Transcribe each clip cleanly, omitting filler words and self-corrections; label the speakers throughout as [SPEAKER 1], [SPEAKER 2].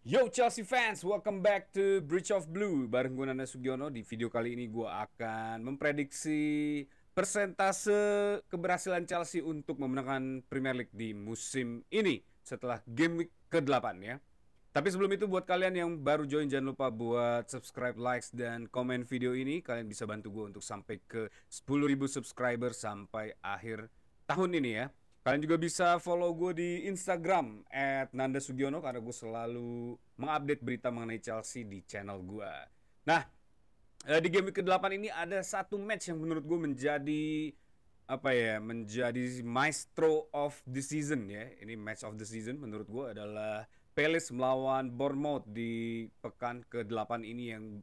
[SPEAKER 1] Yo Chelsea fans, welcome back to Bridge of Blue. Bareng gue Nanda Sugiono. Di video kali ini gue akan memprediksi persentase keberhasilan Chelsea untuk memenangkan Premier League di musim ini setelah game week ke-8 ya. Tapi sebelum itu buat kalian yang baru join jangan lupa buat subscribe, likes, dan komen video ini. Kalian bisa bantu gue untuk sampai ke 10.000 subscriber sampai akhir tahun ini ya. Kalian juga bisa follow gue di Instagram @nandasugiono karena gue selalu mengupdate berita mengenai Chelsea di channel gue. Nah, di game week ke-8 ini ada satu match yang menurut gue menjadi maestro of the season ya. Ini match of the season menurut gue adalah Palace melawan Bournemouth di pekan ke-8 ini yang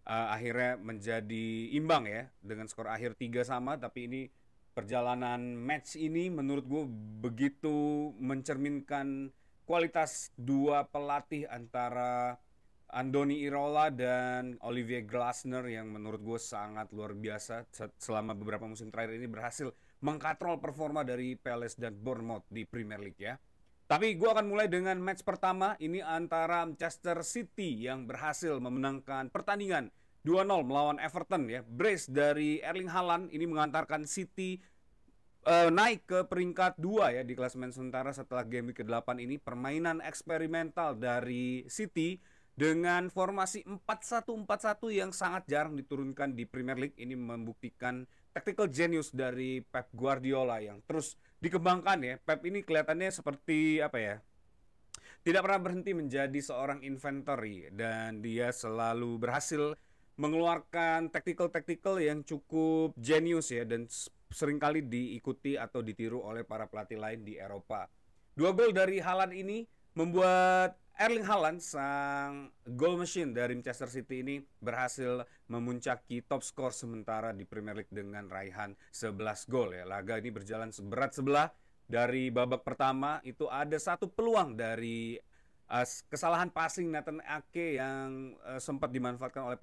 [SPEAKER 1] akhirnya menjadi imbang ya dengan skor akhir 3-3, tapi ini perjalanan match ini menurut gue begitu mencerminkan kualitas dua pelatih antara Andoni Iraola dan Olivier Glasner yang menurut gue sangat luar biasa selama beberapa musim terakhir ini berhasil mengkatrol performa dari Palace dan Bournemouth di Premier League ya. Tapi gue akan mulai dengan match pertama ini antara Manchester City yang berhasil memenangkan pertandingan 2-0 melawan Everton ya. Brace dari Erling Haaland ini mengantarkan City naik ke peringkat 2 ya di klasemen sementara setelah game week ke-8 ini. Permainan eksperimental dari City dengan formasi 4-1-4-1 yang sangat jarang diturunkan di Premier League ini membuktikan tactical genius dari Pep Guardiola yang terus dikembangkan ya. Pep ini kelihatannya seperti tidak pernah berhenti menjadi seorang inventory dan dia selalu berhasil mengeluarkan tactical yang cukup jenius ya dan seringkali diikuti atau ditiru oleh para pelatih lain di Eropa. Dua gol dari Haaland ini membuat Erling Haaland, sang goal machine dari Manchester City ini berhasil memuncaki top skor sementara di Premier League dengan raihan 11 gol ya. Laga ini berjalan seberat sebelah. Dari babak pertama itu ada satu peluang dari kesalahan passing Nathan Ake yang sempat dimanfaatkan oleh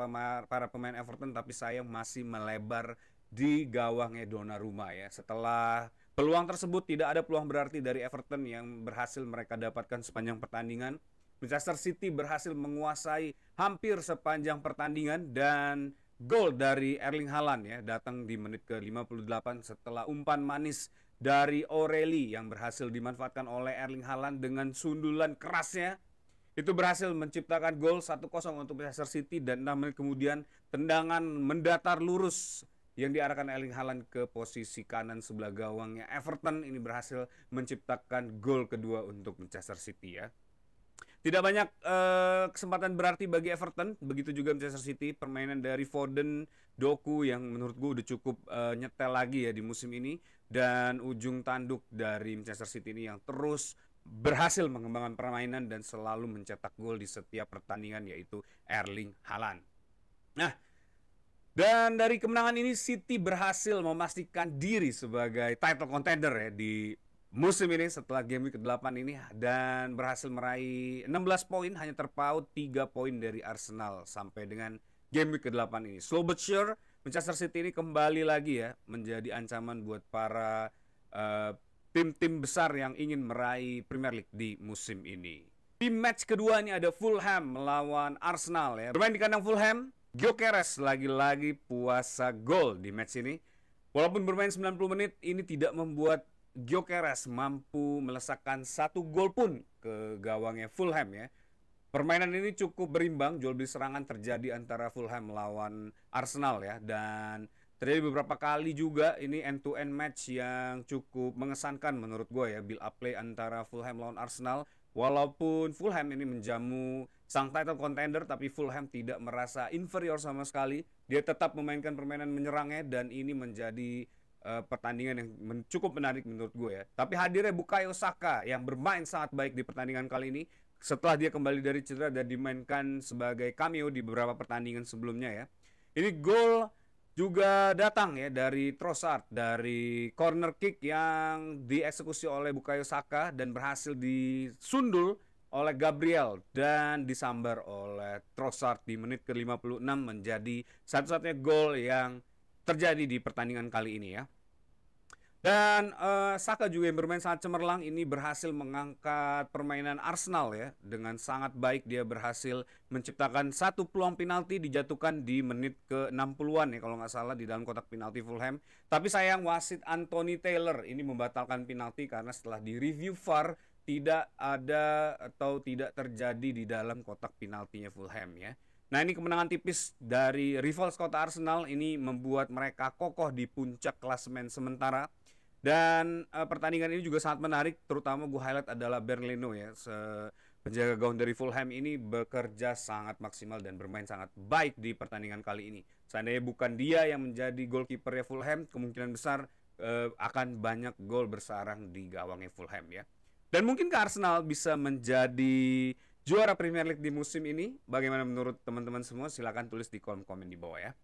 [SPEAKER 1] para pemain Everton tapi sayang masih melebar di gawangnya Donnarumma ya. Setelah peluang tersebut tidak ada peluang berarti dari Everton yang berhasil mereka dapatkan sepanjang pertandingan. Manchester City berhasil menguasai hampir sepanjang pertandingan dan gol dari Erling Haaland ya datang di menit ke-58 setelah umpan manis dari O'Reilly yang berhasil dimanfaatkan oleh Erling Haaland dengan sundulan kerasnya. Itu berhasil menciptakan gol 1-0 untuk Manchester City dan 6 menit kemudian tendangan mendatar lurus yang diarahkan Erling Haaland ke posisi kanan sebelah gawangnya Everton ini berhasil menciptakan gol kedua untuk Manchester City ya. Tidak banyak kesempatan berarti bagi Everton, begitu juga Manchester City. Permainan dari Foden, Doku yang menurut gue udah cukup nyetel lagi ya di musim ini. Dan ujung tanduk dari Manchester City ini yang terus berhasil mengembangkan permainan dan selalu mencetak gol di setiap pertandingan yaitu Erling Haaland. Nah, dan dari kemenangan ini City berhasil memastikan diri sebagai title contender ya di musim ini setelah game week ke-8 ini dan berhasil meraih 16 poin hanya terpaut 3 poin dari Arsenal sampai dengan game week ke-8 ini. Slow but sure, Manchester City ini kembali lagi ya menjadi ancaman buat para tim-tim besar yang ingin meraih Premier League di musim ini. Di match kedua ini ada Fulham melawan Arsenal ya. Bermain di kandang Fulham, Gyökeres lagi-lagi puasa gol di match ini. Walaupun bermain 90 menit, ini tidak membuat Gyökeres mampu melesakkan satu gol pun ke gawangnya Fulham ya. Permainan ini cukup berimbang, jual beli serangan terjadi antara Fulham melawan Arsenal ya dan terjadi beberapa kali juga ini end to end match yang cukup mengesankan menurut gue ya, build up play antara Fulham lawan Arsenal. Walaupun Fulham ini menjamu sang title contender tapi Fulham tidak merasa inferior sama sekali. Dia tetap memainkan permainan menyerangnya dan ini menjadi pertandingan yang cukup menarik menurut gue ya. Tapi hadirnya Bukayo Saka yang bermain sangat baik di pertandingan kali ini setelah dia kembali dari cedera dan dimainkan sebagai cameo di beberapa pertandingan sebelumnya ya. Ini gol juga datang ya dari Trossard dari corner kick yang dieksekusi oleh Bukayo Saka dan berhasil disundul oleh Gabriel dan disambar oleh Trossard di menit ke-56 menjadi satu-satunya gol yang terjadi di pertandingan kali ini ya. Dan Saka juga yang bermain sangat cemerlang ini berhasil mengangkat permainan Arsenal ya. Dengan sangat baik dia berhasil menciptakan satu peluang penalti dijatuhkan di menit ke-60-an ya kalau nggak salah di dalam kotak penalti Fulham. Tapi sayang wasit Anthony Taylor ini membatalkan penalti karena setelah direview VAR tidak ada atau tidak terjadi di dalam kotak penaltinya Fulham ya. Nah ini kemenangan tipis dari rival kota Arsenal ini membuat mereka kokoh di puncak klasemen sementara. Dan pertandingan ini juga sangat menarik, terutama gue highlight adalah Berlino ya, penjaga gawang dari Fulham ini bekerja sangat maksimal dan bermain sangat baik di pertandingan kali ini. Seandainya bukan dia yang menjadi goalkeepernya Fulham, kemungkinan besar akan banyak gol bersarang di gawangnya Fulham ya. Dan mungkin ke Arsenal bisa menjadi juara Premier League di musim ini. Bagaimana menurut teman-teman semua? Silahkan tulis di kolom komen di bawah ya.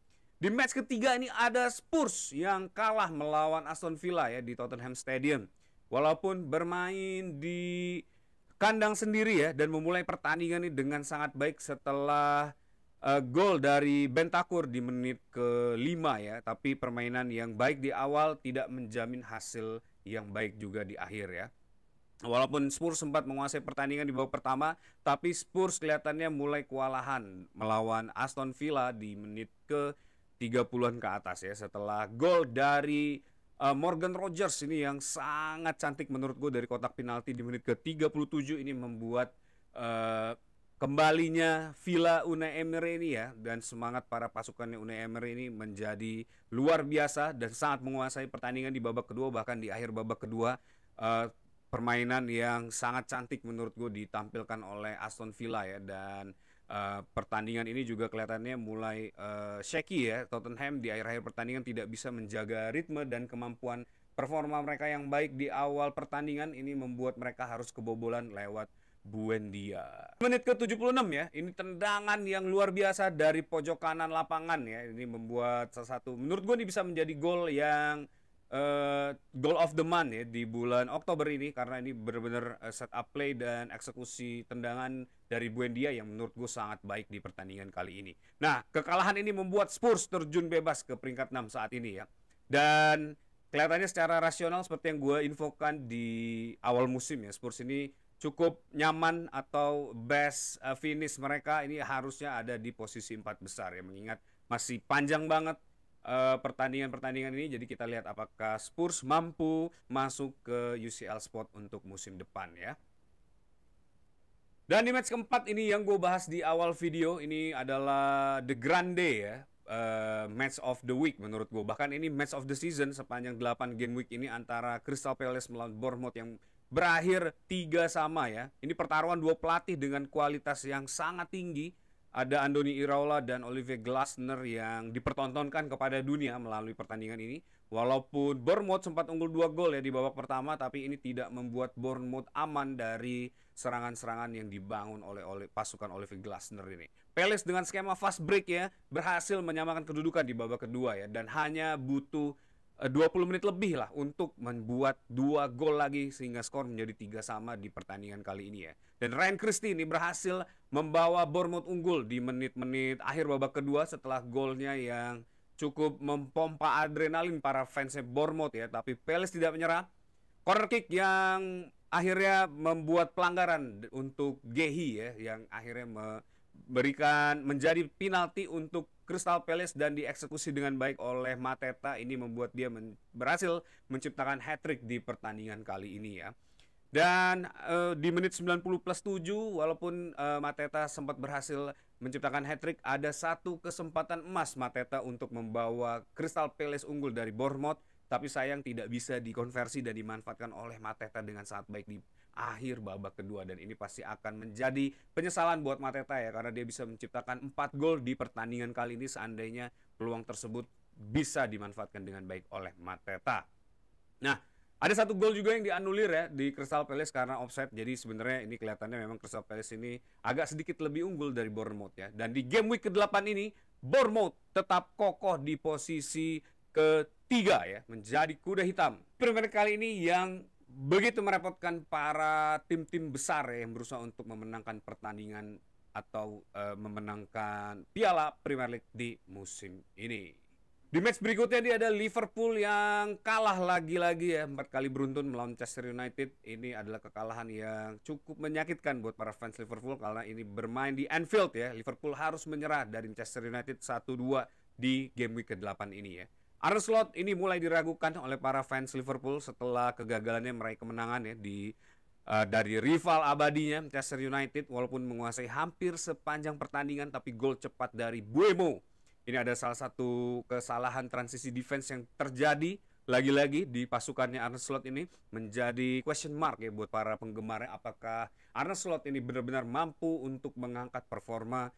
[SPEAKER 1] Di match ketiga ini ada Spurs yang kalah melawan Aston Villa ya di Tottenham Stadium. Walaupun bermain di kandang sendiri ya dan memulai pertandingan ini dengan sangat baik setelah gol dari Bentancur di menit ke-5 ya. Tapi permainan yang baik di awal tidak menjamin hasil yang baik juga di akhir ya. Walaupun Spurs sempat menguasai pertandingan di babak pertama, tapi Spurs kelihatannya mulai kewalahan melawan Aston Villa di menit ke 30-an ke atas ya setelah gol dari Morgan Rogers ini yang sangat cantik menurut gue dari kotak penalti di menit ke-37 ini membuat kembalinya Villa Unai Emery ini ya dan semangat para pasukannya Unai Emery ini menjadi luar biasa dan sangat menguasai pertandingan di babak kedua bahkan di akhir babak kedua permainan yang sangat cantik menurut gue ditampilkan oleh Aston Villa ya dan pertandingan ini juga kelihatannya mulai shaky ya. Tottenham di akhir-akhir pertandingan tidak bisa menjaga ritme dan kemampuan performa mereka yang baik di awal pertandingan ini membuat mereka harus kebobolan lewat Buendia. Menit ke-76 ya, ini tendangan yang luar biasa dari pojok kanan lapangan ya. Ini membuat salah satu menurut gue ini bisa menjadi gol yang goal of the month ya di bulan Oktober ini karena ini benar-benar set up play dan eksekusi tendangan dari Buendia yang menurut gue sangat baik di pertandingan kali ini. Nah, kekalahan ini membuat Spurs terjun bebas ke peringkat 6 saat ini ya. Dan kelihatannya secara rasional seperti yang gue infokan di awal musim ya, Spurs ini cukup nyaman atau best finish mereka ini harusnya ada di posisi 4 besar ya mengingat masih panjang banget pertandingan-pertandingan ini. Jadi kita lihat apakah Spurs mampu masuk ke UCL spot untuk musim depan ya. Dan di match keempat ini yang gue bahas di awal video ini adalah The Grande ya. Match of the week menurut gue. Bahkan ini match of the season sepanjang 8 game week ini antara Crystal Palace melawan Bournemouth yang berakhir 3-3 ya. Ini pertarungan dua pelatih dengan kualitas yang sangat tinggi. Ada Andoni Iraola dan Olivier Glasner yang dipertontonkan kepada dunia melalui pertandingan ini. Walaupun Bournemouth sempat unggul 2 gol ya di babak pertama, tapi ini tidak membuat Bournemouth aman dari serangan-serangan yang dibangun oleh pasukan Olivier Glasner ini. Palace dengan skema fast break ya berhasil menyamakan kedudukan di babak kedua ya dan hanya butuh 20 menit lebih lah untuk membuat 2 gol lagi sehingga skor menjadi 3-3 di pertandingan kali ini ya. Dan Ryan Christie ini berhasil membawa Bournemouth unggul di menit-menit akhir babak kedua setelah golnya yang cukup mempompa adrenalin para fansnya Bournemouth ya. Tapi Palace tidak menyerah. Corner kick yang akhirnya membuat pelanggaran untuk Gehi ya yang akhirnya memberikan menjadi penalti untuk Crystal Palace dan dieksekusi dengan baik oleh Mateta. Ini membuat dia berhasil menciptakan hat-trick di pertandingan kali ini ya. Dan di menit 90 plus 7 walaupun Mateta sempat berhasil menciptakan hat-trick, ada satu kesempatan emas Mateta untuk membawa Crystal Palace unggul dari Bournemouth, tapi sayang tidak bisa dikonversi dan dimanfaatkan oleh Mateta dengan sangat baik di akhir babak kedua. Dan ini pasti akan menjadi penyesalan buat Mateta ya karena dia bisa menciptakan 4 gol di pertandingan kali ini seandainya peluang tersebut bisa dimanfaatkan dengan baik oleh Mateta. Nah, ada satu gol juga yang dianulir ya di Crystal Palace karena offside. Jadi sebenarnya ini kelihatannya memang Crystal Palace ini agak sedikit lebih unggul dari Bournemouth ya. Dan di game week ke-8 ini Bournemouth tetap kokoh di posisi ketiga ya, menjadi kuda hitam. Premier kali ini yang begitu merepotkan para tim-tim besar ya, yang berusaha untuk memenangkan pertandingan atau memenangkan Piala Premier League di musim ini. Di match berikutnya dia ada Liverpool yang kalah lagi-lagi ya, 4 kali beruntun melawan Manchester United. Ini adalah kekalahan yang cukup menyakitkan buat para fans Liverpool karena ini bermain di Anfield ya. Liverpool harus menyerah dari Manchester United 1-2 di game week ke-8 ini ya. Arne Slot ini mulai diragukan oleh para fans Liverpool setelah kegagalannya meraih kemenangan ya dari rival abadinya Manchester United, walaupun menguasai hampir sepanjang pertandingan, tapi gol cepat dari Buemo. Ini ada salah satu kesalahan transisi defense yang terjadi lagi-lagi di pasukannya Arne Slot ini, menjadi question mark ya buat para penggemarnya, apakah Arne Slot ini benar-benar mampu untuk mengangkat performa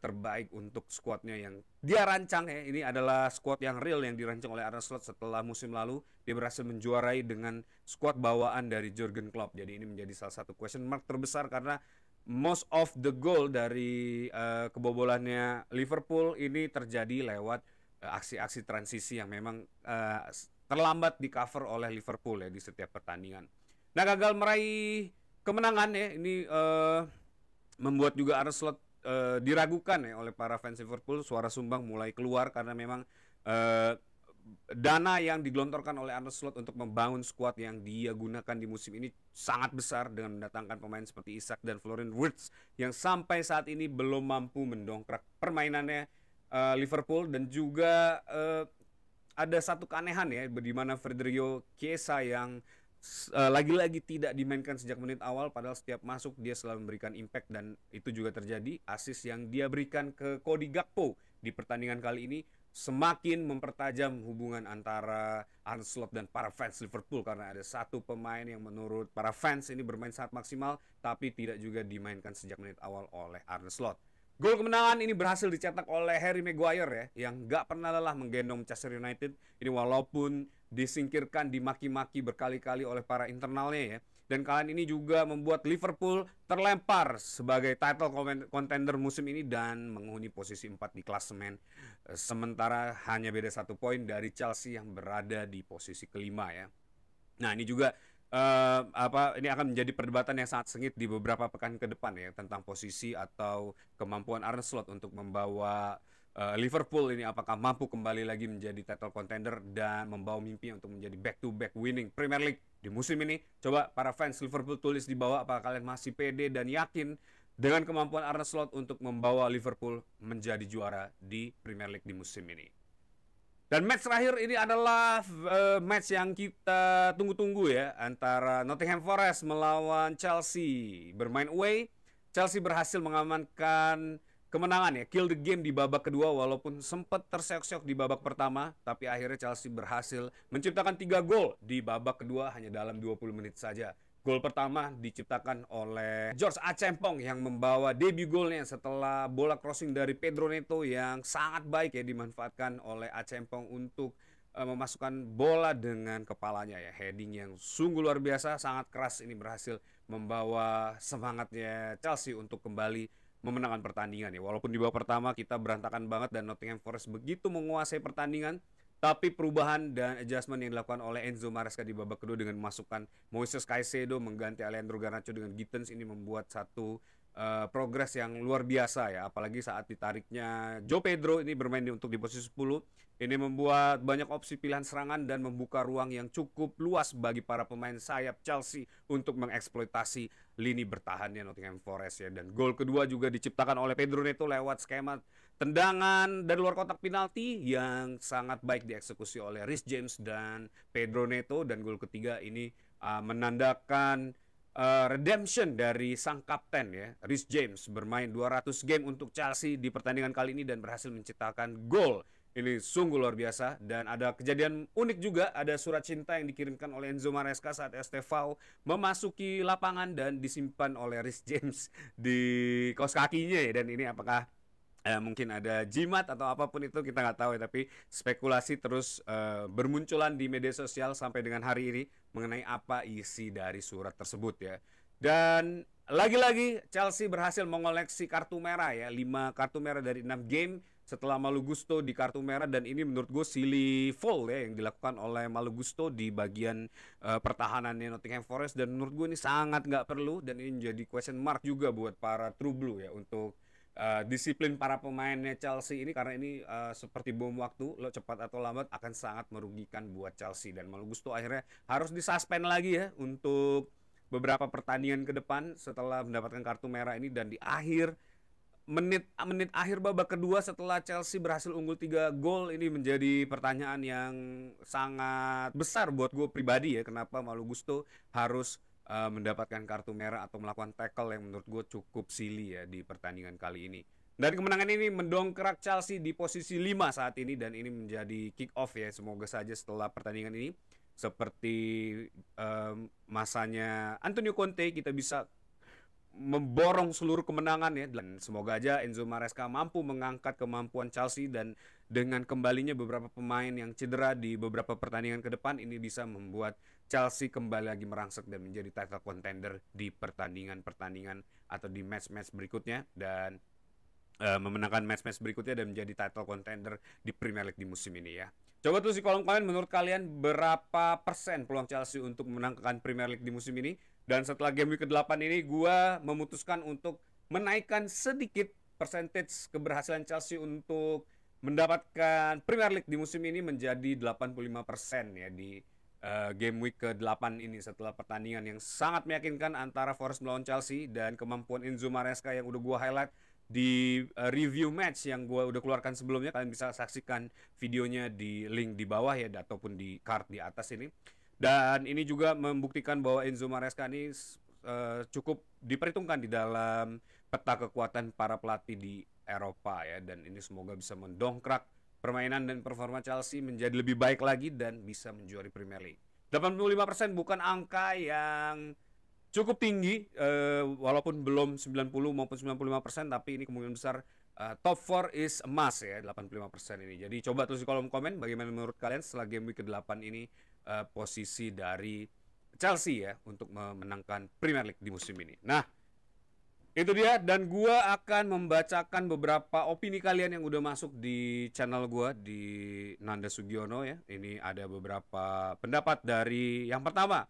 [SPEAKER 1] terbaik untuk skuadnya yang dia rancang ya. Ini adalah skuad yang real yang dirancang oleh Arne Slot setelah musim lalu dia berhasil menjuarai dengan skuad bawaan dari Jurgen Klopp. Jadi ini menjadi salah satu question mark terbesar karena most of the goal dari kebobolannya Liverpool ini terjadi lewat aksi-aksi transisi yang memang terlambat di cover oleh Liverpool ya di setiap pertandingan. Nah, gagal meraih kemenangan ya ini membuat juga Arne Slot diragukan ya oleh para fans Liverpool. Suara sumbang mulai keluar karena memang dana yang digelontorkan oleh Arne Slot untuk membangun skuad yang dia gunakan di musim ini sangat besar dengan mendatangkan pemain seperti Isak dan Florian Wirtz yang sampai saat ini belum mampu mendongkrak permainannya Liverpool. Dan juga ada satu keanehan ya di mana Federico Chiesa yang lagi-lagi tidak dimainkan sejak menit awal, padahal setiap masuk dia selalu memberikan impact, dan itu juga terjadi. Assist yang dia berikan ke Cody Gakpo di pertandingan kali ini semakin mempertajam hubungan antara Arne Slot dan para fans Liverpool, karena ada satu pemain yang menurut para fans ini bermain sangat maksimal tapi tidak juga dimainkan sejak menit awal oleh Arne Slot. Gol kemenangan ini berhasil dicetak oleh Harry Maguire ya, yang gak pernah lelah menggendong Manchester United. Ini walaupun disingkirkan, dimaki-maki berkali-kali oleh para internalnya ya. Dan kalian ini juga membuat Liverpool terlempar sebagai title contender musim ini dan menghuni posisi 4 di klasemen. Sementara hanya beda 1 poin dari Chelsea yang berada di posisi kelima ya. Nah, ini juga ini akan menjadi perdebatan yang sangat sengit di beberapa pekan ke depan ya, tentang posisi atau kemampuan Arne Slot untuk membawa Liverpool ini apakah mampu kembali lagi menjadi title contender dan membawa mimpi untuk menjadi back-to-back winning Premier League di musim ini. Coba para fans Liverpool tulis di bawah, apakah kalian masih pede dan yakin dengan kemampuan Arne Slot untuk membawa Liverpool menjadi juara di Premier League di musim ini. Dan match terakhir ini adalah match yang kita tunggu-tunggu ya, antara Nottingham Forest melawan Chelsea. Bermain away, Chelsea berhasil mengamankan kemenangan ya, kill the game di babak kedua, walaupun sempat terseok-seok di babak pertama, tapi akhirnya Chelsea berhasil menciptakan 3 gol di babak kedua hanya dalam 20 menit saja. Gol pertama diciptakan oleh George Achampong yang membawa debut golnya setelah bola crossing dari Pedro Neto yang sangat baik ya dimanfaatkan oleh Achampong untuk memasukkan bola dengan kepalanya ya. Heading yang sungguh luar biasa, sangat keras, ini berhasil membawa semangatnya Chelsea untuk kembali memenangkan pertandingan ya. Walaupun di babak pertama kita berantakan banget dan Nottingham Forest begitu menguasai pertandingan, tapi perubahan dan adjustment yang dilakukan oleh Enzo Maresca di babak kedua dengan memasukkan Moises Caicedo mengganti Alejandro Garnacho dengan Gittens ini membuat satu progres yang luar biasa ya. Apalagi saat ditariknya Joe Pedro ini bermain untuk di posisi 10. Ini membuat banyak opsi pilihan serangan dan membuka ruang yang cukup luas bagi para pemain sayap Chelsea untuk mengeksploitasi lini bertahannya Nottingham Forest ya. Dan gol kedua juga diciptakan oleh Pedro Neto lewat skema tendangan dari luar kotak penalti yang sangat baik dieksekusi oleh Reece James dan Pedro Neto. Dan gol ketiga ini menandakan redemption dari sang kapten ya, Reece James, bermain 200 game untuk Chelsea di pertandingan kali ini dan berhasil menciptakan gol. Ini sungguh luar biasa. Dan ada kejadian unik juga, ada surat cinta yang dikirimkan oleh Enzo Maresca saat Estevao memasuki lapangan dan disimpan oleh Reece James di kaos kakinya ya. Dan ini apakah mungkin ada jimat atau apapun itu kita nggak tahu ya, tapi spekulasi terus bermunculan di media sosial sampai dengan hari ini mengenai apa isi dari surat tersebut ya. Dan lagi-lagi Chelsea berhasil mengoleksi kartu merah ya, 5 kartu merah dari 6 game setelah Malo Gusto di kartu merah. Dan ini menurut gue silly foul ya yang dilakukan oleh Malo Gusto di bagian pertahanannya Nottingham Forest, dan menurut gue ini sangat nggak perlu, dan ini menjadi question mark juga buat para True Blue ya untuk disiplin para pemainnya Chelsea ini, karena ini seperti bom waktu, lo cepat atau lambat akan sangat merugikan buat Chelsea, dan Malo Gusto akhirnya harus disuspend lagi ya untuk beberapa pertandingan ke depan setelah mendapatkan kartu merah ini. Dan di akhir menit akhir babak kedua setelah Chelsea berhasil unggul 3 gol, ini menjadi pertanyaan yang sangat besar buat gue pribadi ya, kenapa Malo Gusto harus mendapatkan kartu merah atau melakukan tackle yang menurut gue cukup silly ya di pertandingan kali ini. Dan kemenangan ini mendongkrak Chelsea di posisi 5 saat ini, dan ini menjadi kick off ya, semoga saja setelah pertandingan ini seperti masanya Antonio Conte kita bisa memborong seluruh kemenangan ya, dan semoga aja Enzo Maresca mampu mengangkat kemampuan Chelsea, dan dengan kembalinya beberapa pemain yang cedera di beberapa pertandingan ke depan ini bisa membuat Chelsea kembali lagi merangsek dan menjadi title contender di pertandingan-pertandingan atau di match-match berikutnya, dan memenangkan match-match berikutnya dan menjadi title contender di Premier League di musim ini ya. Coba tulis di kolom komen menurut kalian berapa persen peluang Chelsea untuk memenangkan Premier League di musim ini. Dan setelah game week ke-8 ini gue memutuskan untuk menaikkan sedikit percentage keberhasilan Chelsea untuk mendapatkan Premier League di musim ini menjadi 85% ya di game week ke-8 ini, setelah pertandingan yang sangat meyakinkan antara Forest melawan Chelsea dan kemampuan Enzo Maresca yang udah gue highlight di review match yang gue udah keluarkan sebelumnya. Kalian bisa saksikan videonya di link di bawah ya, ataupun di card di atas ini. Dan ini juga membuktikan bahwa Enzo Maresca ini cukup diperhitungkan di dalam peta kekuatan para pelatih di Eropa ya. Dan ini semoga bisa mendongkrak permainan dan performa Chelsea menjadi lebih baik lagi dan bisa menjuari Premier League. 85% bukan angka yang cukup tinggi, walaupun belum 90 maupun 95%, tapi ini kemungkinan besar top 4 is a must ya, 85% ini. Jadi coba tulis di kolom komen bagaimana menurut kalian setelah game week ke-8 ini posisi dari Chelsea ya untuk memenangkan Premier League di musim ini. Nah, itu dia, dan gua akan membacakan beberapa opini kalian yang udah masuk di channel gua di Nanda Sugiono ya. Ini ada beberapa pendapat dari yang pertama,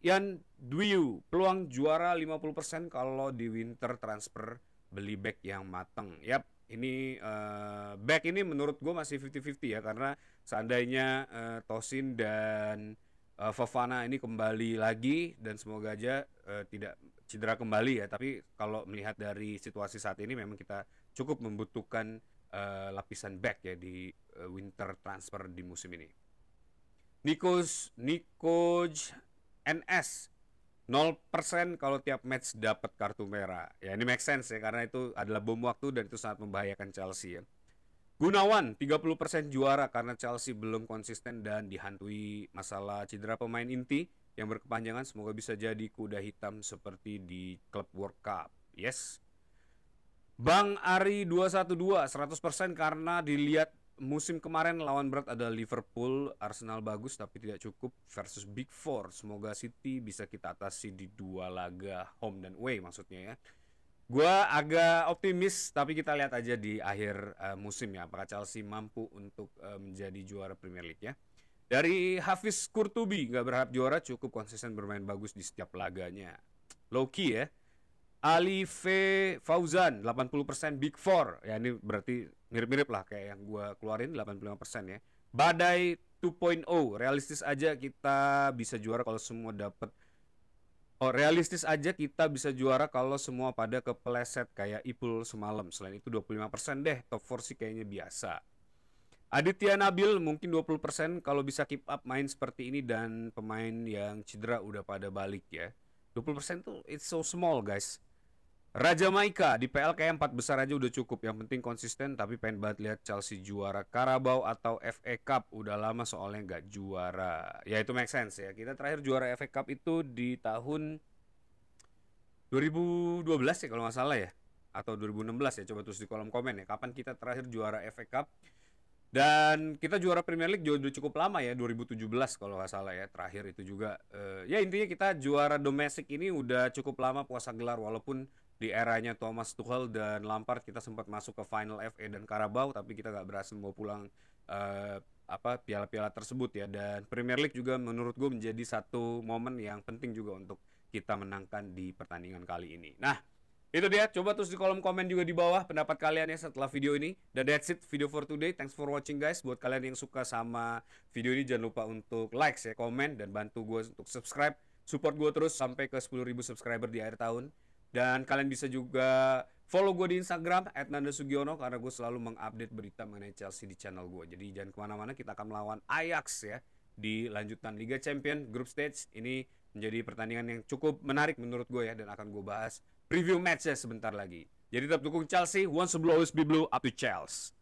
[SPEAKER 1] Yan Dwiu, peluang juara 50% kalau di winter transfer beli back yang mateng. Yap, ini back ini menurut gue masih 50-50 ya, karena seandainya Tosin dan Fofana ini kembali lagi, dan semoga aja tidak cedera kembali ya, tapi kalau melihat dari situasi saat ini memang kita cukup membutuhkan lapisan back ya di winter transfer di musim ini. Nikoj NS 0% kalau tiap match dapat kartu merah. Ya ini make sense ya, karena itu adalah bom waktu dan itu sangat membahayakan Chelsea ya. Gunawan 30% juara karena Chelsea belum konsisten dan dihantui masalah cedera pemain inti yang berkepanjangan. Semoga bisa jadi kuda hitam seperti di Club World Cup. Yes. Bang Ari 212 100% karena dilihat musim kemarin lawan berat ada Liverpool, Arsenal bagus tapi tidak cukup versus Big Four. Semoga City bisa kita atasi di 2 laga home dan away maksudnya ya. Gua agak optimis, tapi kita lihat aja di akhir musim ya, apakah Chelsea mampu untuk menjadi juara Premier League ya. Dari Hafiz Kurtubi, nggak berharap juara, cukup konsisten bermain bagus di setiap laganya. Low key ya. Ali V. Fauzan 80% Big Four. Ya ini berarti mirip-mirip lah kayak yang gue keluarin, 85% ya. Badai 2.0, realistis aja kita bisa juara kalau semua dapat. Oh, realistis aja kita bisa juara kalau semua pada kepleset kayak Ipul semalam. Selain itu 25% deh, top 4 sih kayaknya biasa. Aditya Nabil mungkin 20% kalau bisa keep up main seperti ini dan pemain yang cedera udah pada balik ya. 20% tuh it's so small guys. Raja Maika di PL kayak 4 besar aja udah cukup. Yang penting konsisten, tapi pengen banget lihat Chelsea juara Carabao atau FA Cup. Udah lama soalnya nggak juara. Ya itu make sense ya. Kita terakhir juara FA Cup itu di tahun 2012 ya kalau nggak salah ya. Atau 2016 ya. Coba tulis di kolom komen ya. Kapan kita terakhir juara FA Cup. Dan kita juara Premier League juga udah cukup lama ya, 2017 kalau nggak salah ya. Terakhir itu juga ya intinya kita juara domestik ini udah cukup lama puasa gelar, walaupun di eranya Thomas Tuchel dan Lampard kita sempat masuk ke final FA dan Carabao, tapi kita nggak berhasil membawa pulang piala-piala tersebut ya. Dan Premier League juga menurut gue menjadi satu momen yang penting juga untuk kita menangkan di pertandingan kali ini. Nah, Itu dia, coba terus di kolom komen juga di bawah pendapat kalian ya setelah video ini. Dan that's it video for today. Thanks for watching guys. Buat kalian yang suka sama video ini jangan lupa untuk like ya, komen dan bantu gue untuk subscribe. Support gue terus sampai ke 10.000 subscriber di akhir tahun. Dan kalian bisa juga follow gue di Instagram @nandasugiono karena gue selalu mengupdate berita mengenai Chelsea di channel gue. Jadi jangan kemana-mana, kita akan melawan Ajax ya di lanjutan Liga Champions Group Stage. Ini menjadi pertandingan yang cukup menarik menurut gue ya, dan akan gue bahas preview matchnya sebentar lagi. Jadi tetap dukung Chelsea, once the blue always be blue, up to Chelsea.